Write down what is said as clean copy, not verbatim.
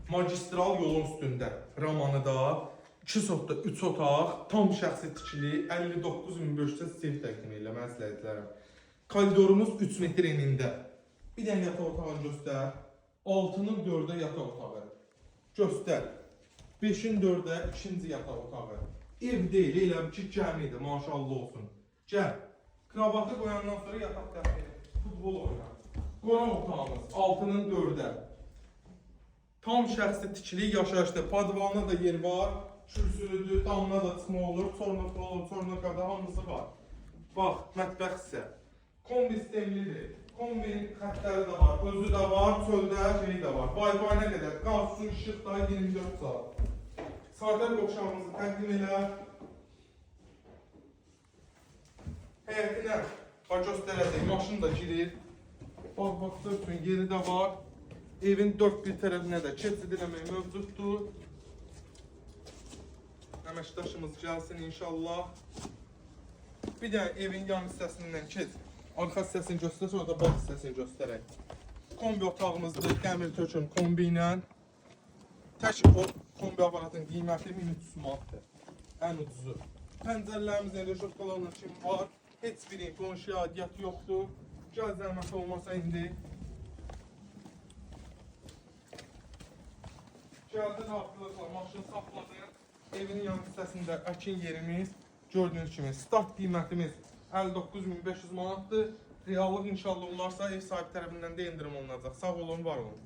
magistral yolun üstündə. Ramanıda 2 sotda 3 otaq, tam şəxsi tikili 59.500 stiv təqdim eləmək istədiklərəm. Koridorumuz 3 metr enində. Bir dənə yataq otağını göstər. 6'nın 4'ə yataq otağı. Göstər. 5'in 4'ə ikinci yataq otağı. Ev deyil, elə ki gəmidir, maşallah olsun. Gəl. Kravatı qoyandan sonra yataq dəfəyə. Futbol oynar. Qonaq otağımız 6'nın 4'ə. Tam şəxsi tikili yaşayışda. Padvalına da yer var. Kürsülüdür, damına da çıxma olur. Sonra kadar hamısı var. Bax, mətbəx isə. Kombi sistemlidir. Kombinin xətləri də var. Özü də var, çöldə şeyi də var. Wi-Fi nə qədər? Qaz, su, işıq da 24 saat. Sardar qovşağımızı təqdim elə. Həyətinə göstərəcək. Maşın da girir. Bax, üçün yeri də var. Evin 4 bir tərəfinə də keçid eləmək mövcuddur. Əməkdaşımız gəlsin inşallah. Bir də evin yan hissəsindən keç. Arxa hissəsini göstər, sonra da bax hissəsini göstərək. Kombi otağımızdır, dəmir töküm kombi ilə. Tək o kombi aparatının qiyməti 1300 manatdır. Ən ucuzu. Pəncərələrimizin reşotkalarının kimi var. Heç bir qonşuya adiyyat yoxdur. Gəl zəhmət olmasa indi. Gəldin arkadaşlar, maşını saxladın. Evin yan hissəsində əkin yerimiz. Gördüğünüz kimi start qiymətimiz 59.500 manatdır. Reallıq inşallah olarsa ev sahibi tərəfindən də endirim olunacaq. Sağ olun, var olun.